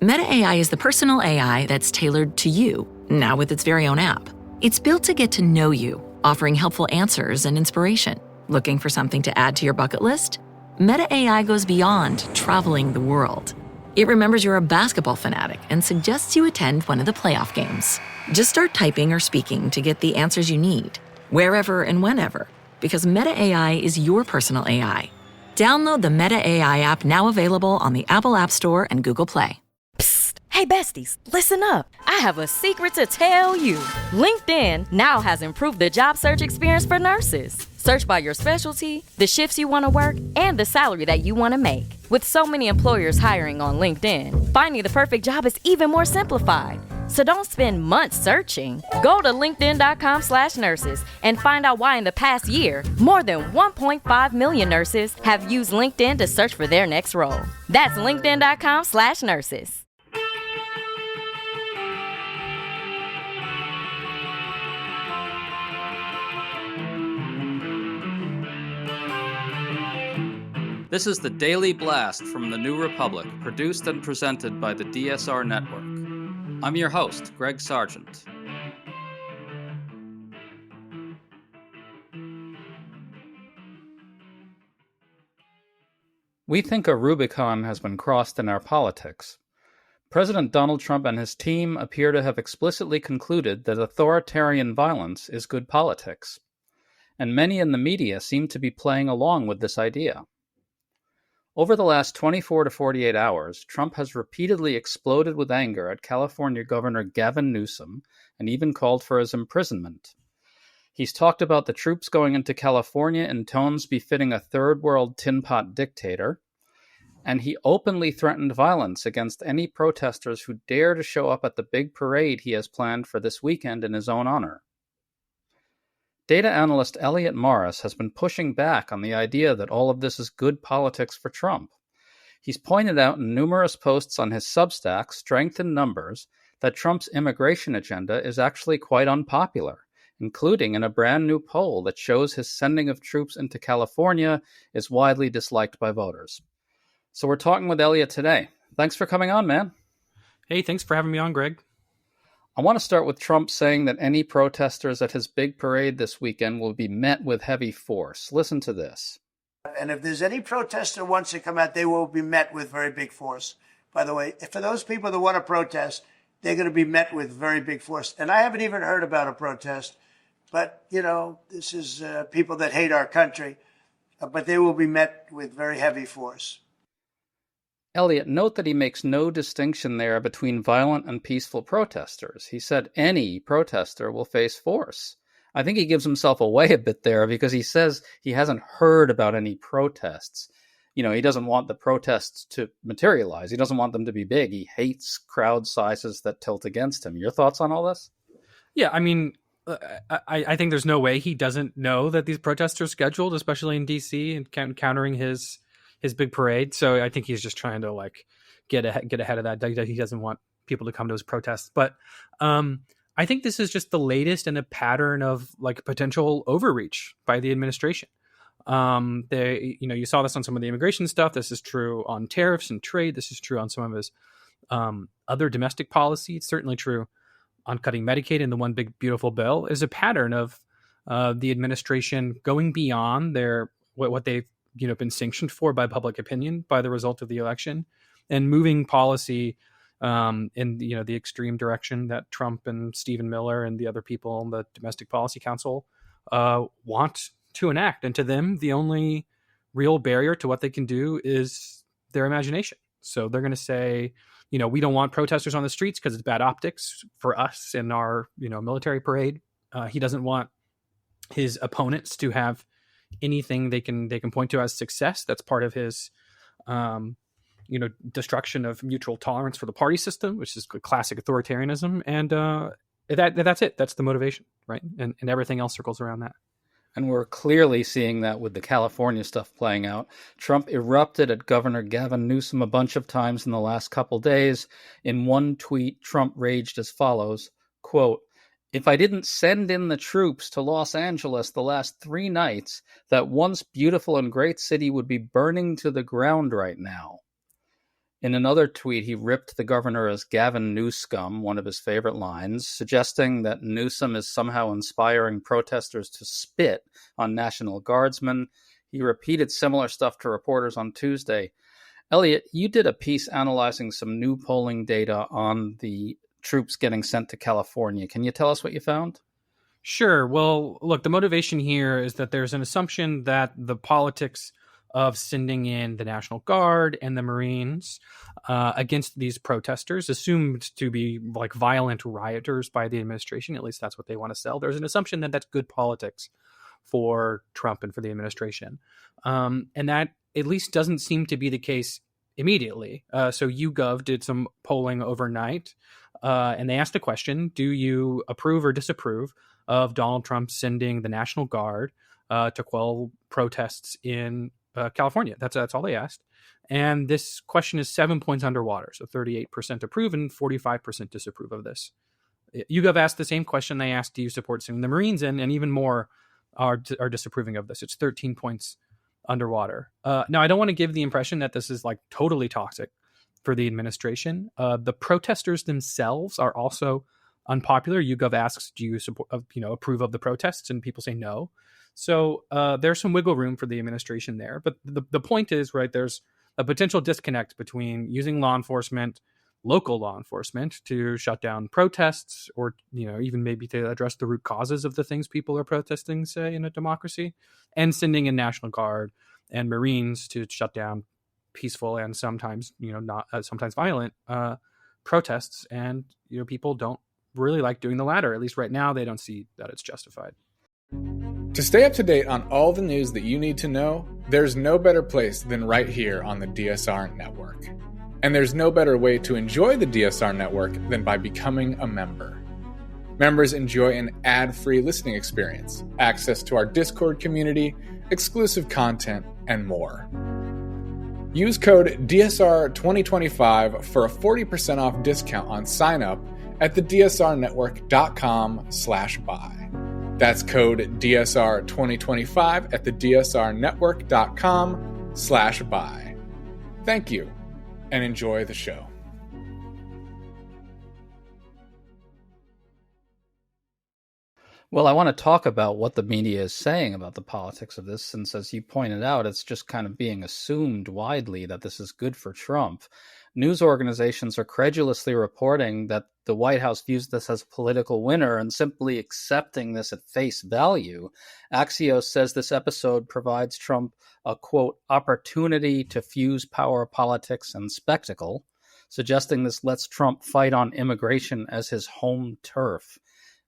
Meta AI is the personal AI that's tailored to you, now with its very own app. It's built to get to know you, offering helpful answers and inspiration. Looking for something to add to your bucket list? Meta AI goes beyond traveling the world. It remembers you're a basketball fanatic and suggests you attend one of the playoff games. Just start typing or speaking to get the answers you need, wherever and whenever, because Meta AI is your personal AI. Download the Meta AI app, now available on the Apple App Store and Google Play. Psst. Hey besties, listen up. I have a secret to tell you. LinkedIn now has improved the job search experience for nurses. Search by your specialty, the shifts you want to work, and the salary that you want to make. With so many employers hiring on LinkedIn, finding the perfect job is even more simplified. So don't spend months searching. Go to linkedin.com/nurses and find out why in the past year, more than 1.5 million nurses have used LinkedIn to search for their next role. That's linkedin.com/nurses. This is the Daily Blast from the New Republic, produced and presented by the DSR Network. I'm your host, Greg Sargent. We think a Rubicon has been crossed in our politics. President Donald Trump and his team appear to have explicitly concluded that authoritarian violence is good politics. And many in the media seem to be playing along with this idea. Over the last 24 to 48 hours, Trump has repeatedly exploded with anger at California Governor Gavin Newsom and even called for his imprisonment. He's talked about the troops going into California in tones befitting a third-world tin-pot dictator, and he openly threatened violence against any protesters who dare to show up at the big parade he has planned for this weekend in his own honor. Data analyst Elliot Morris has been pushing back on the idea that all of this is good politics for Trump. He's pointed out in numerous posts on his Substack, Strength in Numbers, that Trump's immigration agenda is actually quite unpopular, including in a brand new poll that shows his sending of troops into California is widely disliked by voters. So we're talking with Elliot today. Thanks for coming on, man. Hey, thanks for having me on, Greg. I want to start with Trump saying that any protesters at his big parade this weekend will be met with heavy force. Listen to this. And if there's any protester who wants to come out, they will be met with very big force. By the way, for those people that want to protest, they're going to be met with very big force. And I haven't even heard about a protest, but, you know, this is people that hate our country, but they will be met with very heavy force. Elliot, note that he makes no distinction there between violent and peaceful protesters. He said any protester will face force. I think he gives himself away a bit there because he says he hasn't heard about any protests. You know, he doesn't want the protests to materialize. He doesn't want them to be big. He hates crowd sizes that tilt against him. Your thoughts on all this? Yeah, I mean, I think there's no way he doesn't know that these protests are scheduled, especially in D.C. and countering his big parade. So I think he's just trying to like get ahead of that. He doesn't want people to come to his protests. But I think this is just the latest in a pattern of like potential overreach by the administration. You saw this on some of the immigration stuff. This is true on tariffs and trade. This is true on some of his other domestic policy. It's certainly true on cutting Medicaid and the one big beautiful bill. Is a pattern of the administration going beyond what they've been sanctioned for by public opinion by the result of the election, and moving policy in the extreme direction that Trump and Stephen Miller and the other people on the Domestic Policy Council want to enact. And to them, the only real barrier to what they can do is their imagination. So they're going to say, we don't want protesters on the streets because it's bad optics for us in our military parade. He doesn't want his opponents to have anything they can point to as success. That's part of his destruction of mutual tolerance for the party system, which is classic authoritarianism. And that's it. That's the motivation, right? And everything else circles around that. And we're clearly seeing that with the California stuff playing out. Trump erupted at Governor Gavin Newsom a bunch of times in the last couple days. In one tweet, Trump raged as follows, quote, "If I didn't send in the troops to Los Angeles the last 3 nights, that once beautiful and great city would be burning to the ground right now." In another tweet, he ripped the governor as Gavin Newscum, one of his favorite lines, suggesting that Newsom is somehow inspiring protesters to spit on National Guardsmen. He repeated similar stuff to reporters on Tuesday. Elliot, you did a piece analyzing some new polling data on the troops getting sent to California. Can you tell us what you found? Sure. Well, look, the motivation here is that there's an assumption that the politics of sending in the National Guard and the Marines against these protesters, assumed to be like violent rioters by the administration. At least that's what they want to sell. There's an assumption that that's good politics for Trump and for the administration. And that at least doesn't seem to be the case immediately. So YouGov did some polling overnight, and they asked a question: do you approve or disapprove of Donald Trump sending the National Guard to quell protests in California? That's all they asked. And this question is 7 points underwater. So 38% approve and 45% disapprove of this. YouGov asked the same question they asked: do you support sending the Marines in? And even more are disapproving of this. It's 13 points underwater. Now, I don't want to give the impression that this is like totally toxic for the administration. The protesters themselves are also unpopular. YouGov asks, do you support, approve of the protests? And people say no. So there's some wiggle room for the administration there. But the point is, right, there's a potential disconnect between using local law enforcement to shut down protests, or even maybe to address the root causes of the things people are protesting, say, in a democracy, and sending in National Guard and Marines to shut down peaceful and sometimes not sometimes violent protests. And people don't really like doing the latter. At least right now, they don't see that it's justified. To stay up to date on all the news that you need to know, there's no better place than right here on the DSR Network. And there's no better way to enjoy the DSR Network than by becoming a member. Members enjoy an ad-free listening experience, access to our Discord community, exclusive content, and more. Use code DSR2025 for a 40% off discount on sign-up at thedsrnetwork.com/buy. That's code DSR2025 at thedsrnetwork.com/buy. Thank you, and enjoy the show. Well, I want to talk about what the media is saying about the politics of this, since, as you pointed out, it's just kind of being assumed widely that this is good for Trump. News organizations are credulously reporting that the White House views this as a political winner and simply accepting this at face value. Axios says this episode provides Trump a, quote, opportunity to fuse power politics and spectacle, suggesting this lets Trump fight on immigration as his home turf.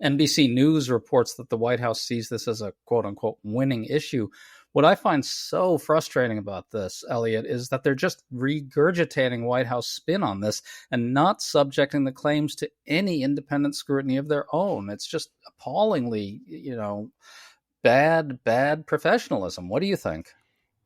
NBC News reports that the White House sees this as a quote-unquote winning issue. What I find so frustrating about this, Elliot, is that they're just regurgitating White House spin on this and not subjecting the claims to any independent scrutiny of their own. It's just appallingly, bad professionalism. What do you think?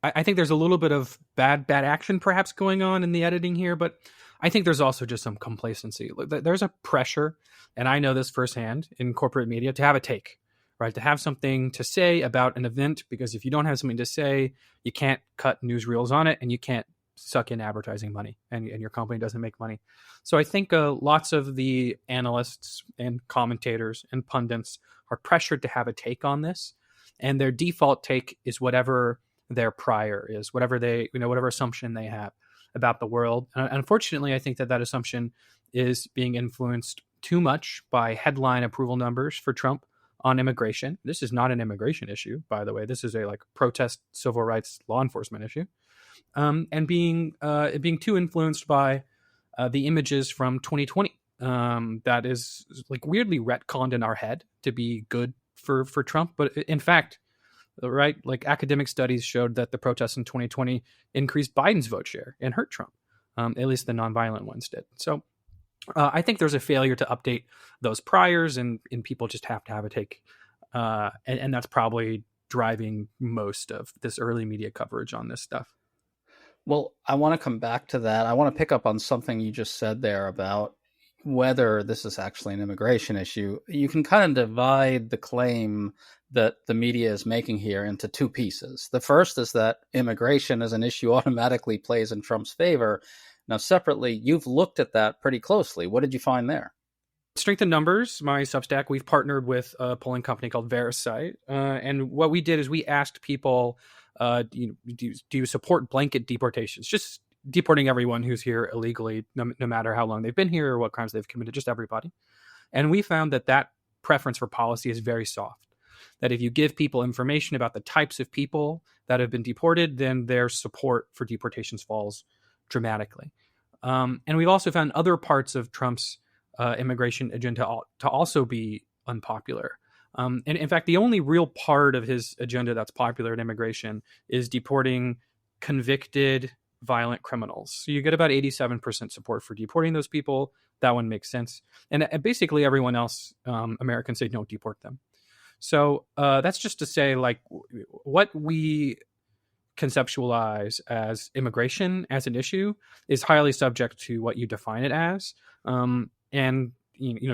I think there's a little bit of bad action perhaps going on in the editing here, but I think there's also just some complacency. There's a pressure, and I know this firsthand in corporate media, to have a take, right? To have something to say about an event, because if you don't have something to say, you can't cut newsreels on it, and you can't suck in advertising money, and your company doesn't make money. So I think lots of the analysts and commentators and pundits are pressured to have a take on this, and their default take is whatever their prior is, whatever assumption they have about the world. Unfortunately, I think that assumption is being influenced too much by headline approval numbers for Trump on immigration. This is not an immigration issue, by the way. This is a protest civil rights law enforcement issue, and being too influenced by the images from 2020 that is weirdly retconned in our head to be good for Trump, but in fact, right, academic studies showed that the protests in 2020 increased Biden's vote share and hurt Trump. At least the nonviolent ones did. So I think there's a failure to update those priors, and people just have to have a take. And that's probably driving most of this early media coverage on this stuff. Well, I want to come back to that. I want to pick up on something you just said there about whether this is actually an immigration issue. You can kind of divide the claim that the media is making here into two pieces. The first is that immigration as an issue automatically plays in Trump's favor. Now, separately, you've looked at that pretty closely. What did you find there? Strength in Numbers, my Substack, we've partnered with a polling company called Verisight. And what we did is we asked people, do you support blanket deportations? Just deporting everyone who's here illegally, no matter how long they've been here or what crimes they've committed, just everybody. And we found that preference for policy is very soft. That if you give people information about the types of people that have been deported, then their support for deportations falls dramatically. And we've also found other parts of Trump's immigration agenda to also be unpopular. And in fact, the only real part of his agenda that's popular in immigration is deporting convicted violent criminals. So you get about 87% support for deporting those people. That one makes sense. And basically everyone else, Americans say don't deport them. So that's just to say, like, what we conceptualize as immigration as an issue is highly subject to what you define it as. And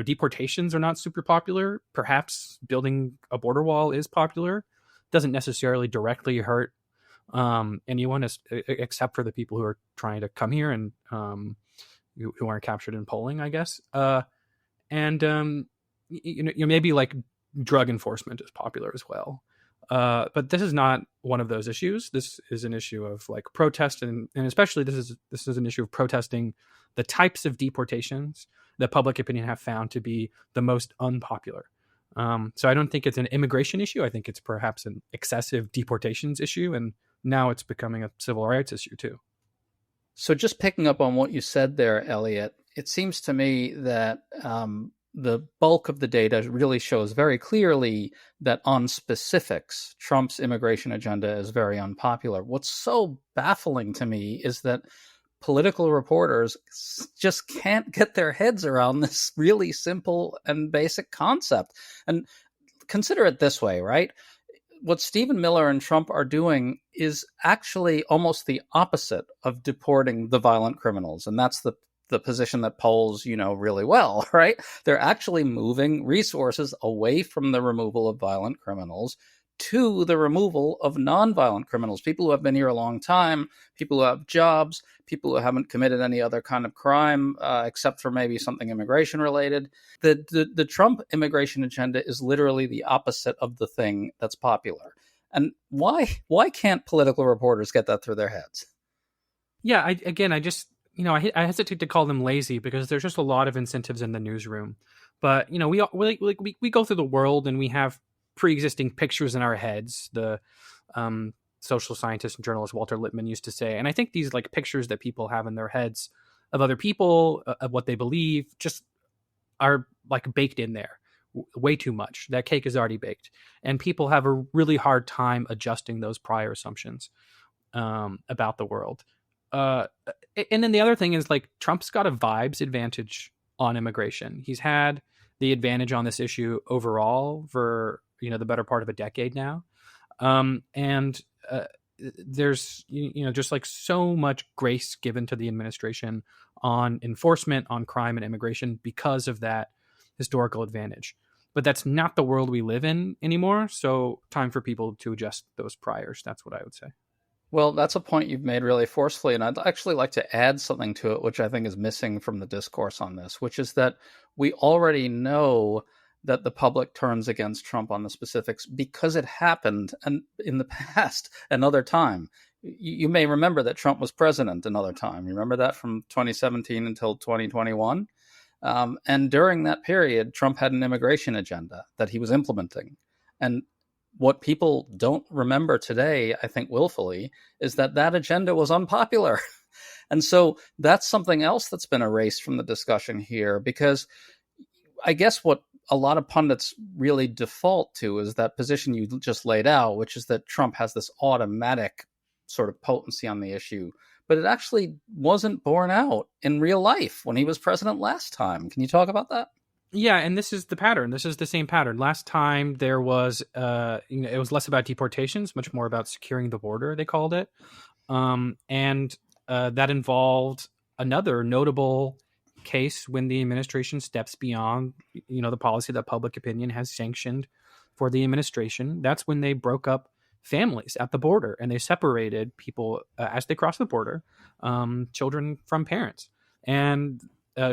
deportations are not super popular. Perhaps building a border wall is popular. Doesn't necessarily directly hurt anyone except for the people who are trying to come here and who aren't captured in polling, I guess. Maybe like drug enforcement is popular as well. But this is not one of those issues. This is an issue of like protest, and especially this is an issue of protesting the types of deportations that public opinion have found to be the most unpopular. So I don't think it's an immigration issue. I think it's perhaps an excessive deportations issue, and now it's becoming a civil rights issue too. So just picking up on what you said there, Elliot, it seems to me that the bulk of the data really shows very clearly that on specifics, Trump's immigration agenda is very unpopular. What's so baffling to me is that political reporters just can't get their heads around this really simple and basic concept. And consider it this way, right? What Stephen Miller and Trump are doing is actually almost the opposite of deporting the violent criminals. And that's the position that polls, really well, right? They're actually moving resources away from the removal of violent criminals to the removal of nonviolent criminals, people who have been here a long time, people who have jobs, people who haven't committed any other kind of crime, except for maybe something immigration related. The Trump immigration agenda is literally the opposite of the thing that's popular. And why can't political reporters get that through their heads? Yeah, I hesitate to call them lazy because there's just a lot of incentives in the newsroom. But, we go through the world and we have pre-existing pictures in our heads. The social scientist and journalist Walter Lippmann used to say. And I think these like pictures that people have in their heads of other people, of what they believe, just are like baked in there way too much. That cake is already baked. And people have a really hard time adjusting those prior assumptions about the world. And then the other thing is like Trump's got a vibes advantage on immigration. He's had the advantage on this issue overall for the better part of a decade now, and there's just like so much grace given to the administration on enforcement, on crime and immigration because of that historical advantage. But that's not the world we live in anymore. So time for people to adjust those priors. That's what I would say. Well, that's a point you've made really forcefully, and I'd actually like to add something to it, which I think is missing from the discourse on this, which is that we already know that the public turns against Trump on the specifics because it happened and in the past another time. You may remember that Trump was president another time. You remember that from 2017 until 2021? And during that period, Trump had an immigration agenda that he was implementing. And what people don't remember today, I think willfully, is that agenda was unpopular. And so that's something else that's been erased from the discussion here, because I guess what a lot of pundits really default to is that position you just laid out, which is that Trump has this automatic sort of potency on the issue. But it actually wasn't borne out in real life when he was president last time. Can you talk about that? Yeah, and this is the pattern. This is the same pattern. Last time there was, it was less about deportations, much more about securing the border, they called it. And that involved another notable case when the administration steps beyond, the policy that public opinion has sanctioned for the administration. That's when they broke up families at the border, and they separated people as they crossed the border, children from parents. And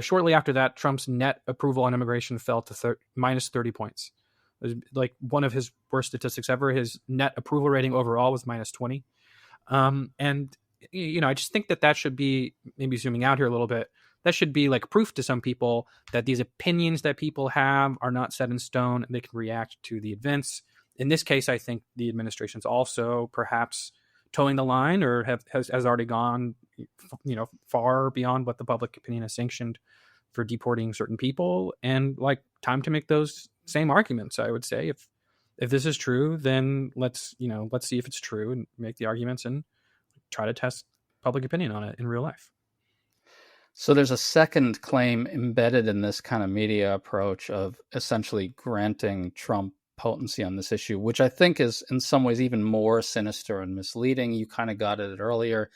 shortly after that, Trump's net approval on immigration fell to minus 30 points. It was like one of his worst statistics ever. His net approval rating overall was minus 20. And, I just think that should be, maybe zooming out here a little bit, that should be like proof to some people that these opinions that people have are not set in stone and they can react to the events. In this case, I think the administration's also perhaps towing the line, or has already gone, far beyond what the public opinion has sanctioned for deporting certain people. And like, time to make those same arguments. I would say if this is true, then let's see if it's true and make the arguments and try to test public opinion on it in real life. So there's a second claim embedded in this kind of media approach of essentially granting Trump potency on this issue, which I think is in some ways even more sinister and misleading. You kind of got at it earlier.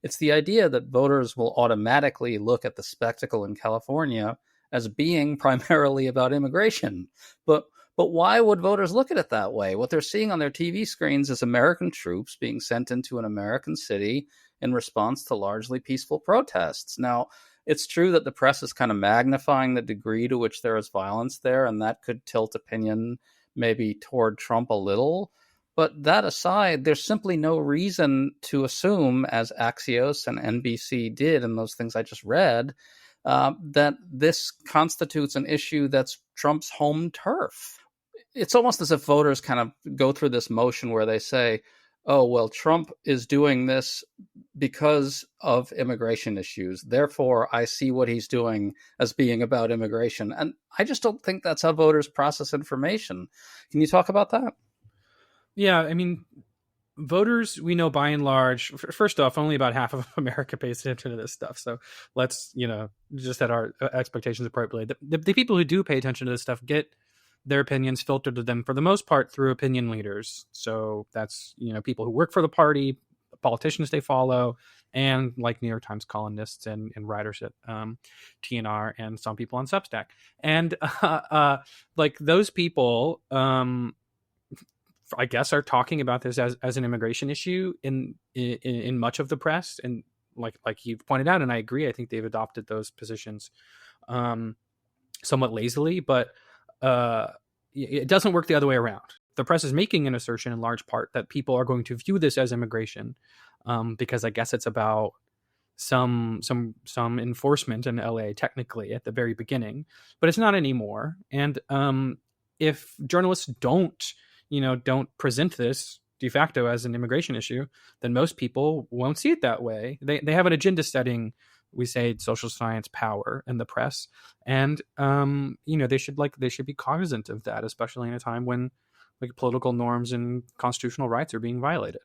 It's the idea that voters will automatically look at the spectacle in California as being primarily about immigration. But why would voters look at it that way? What they're seeing on their TV screens is American troops being sent into an American city in response to largely peaceful protests. Now, it's true that the press is kind of magnifying the degree to which there is violence there, and that could tilt opinion maybe toward Trump a little. But that aside, there's simply no reason to assume, as Axios and NBC did in those things I just read, that this constitutes an issue that's Trump's home turf. It's almost as if voters kind of go through this motion where they say, oh, well, Trump is doing this because of immigration issues. Therefore, I see what he's doing as being about immigration. And I just don't think that's how voters process information. Can you talk about that? Yeah, I mean, voters, we know by and large, first off, only about half of America pays attention to this stuff. So let's, just set our expectations appropriately. The people who do pay attention to this stuff get their opinions filtered to them for the most part through opinion leaders. So that's, people who work for the party, politicians they follow, and like New York Times columnists and writers at TNR, and some people on Substack. And like those people, I guess, are talking about this as an immigration issue in much of the press. And like you've pointed out, and I agree, I think they've adopted those positions somewhat lazily, but it doesn't work the other way around. The press is making an assertion in large part that people are going to view this as immigration, because I guess it's about some enforcement in LA technically at the very beginning, but it's not anymore. And if journalists don't present this de facto as an immigration issue, then most people won't see it that way. They have an agenda setting, we say, social science power in the press, and they should be cognizant of that, especially in a time when like political norms and constitutional rights are being violated.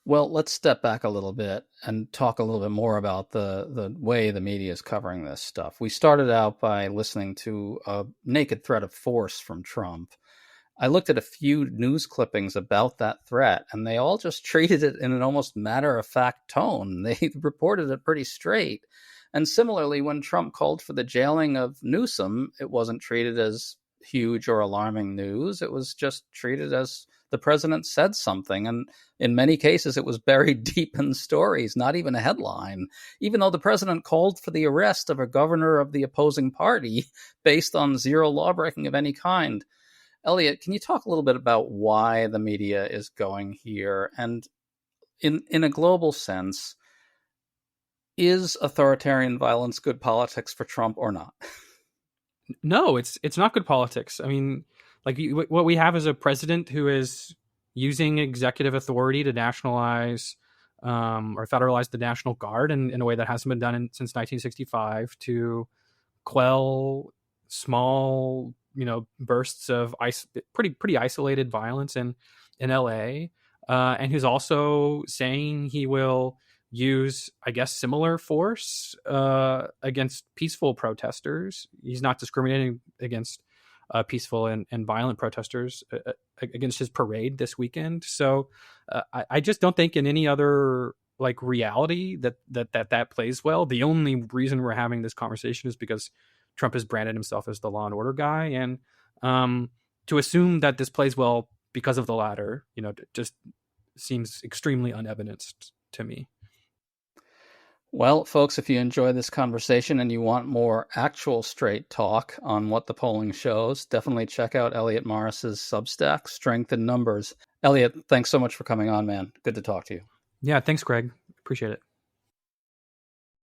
Well, let's step back a little bit and talk a little bit more about the way the media is covering this stuff. We started out by listening to a naked threat of force from Trump. I looked at a few news clippings about that threat, and they all just treated it in an almost matter-of-fact tone. They reported it pretty straight. And similarly, when Trump called for the jailing of Newsom, it wasn't treated as huge or alarming news. It was just treated as the president said something. And in many cases, it was buried deep in stories, not even a headline, even though the president called for the arrest of a governor of the opposing party based on zero lawbreaking of any kind. Elliot, can you talk a little bit about why the media is going here? And in a global sense, is authoritarian violence good politics for Trump or not? No, it's not good politics. I mean, like what we have is a president who is using executive authority to nationalize or federalize the National Guard in a way that hasn't been done since 1965 to quell small, bursts of pretty isolated violence in LA, and who's also saying he will use, I guess, similar force against peaceful protesters. He's not discriminating against peaceful and violent protesters against his parade this weekend. So I just don't think in any other like reality that plays well. The only reason we're having this conversation is because Trump has branded himself as the law and order guy, and to assume that this plays well because of the latter, just seems extremely unevidenced to me. Well, folks, if you enjoy this conversation and you want more actual straight talk on what the polling shows, definitely check out Elliot Morris's Substack, Strength in Numbers. Elliot, thanks so much for coming on, man. Good to talk to you. Yeah, thanks, Greg. Appreciate it.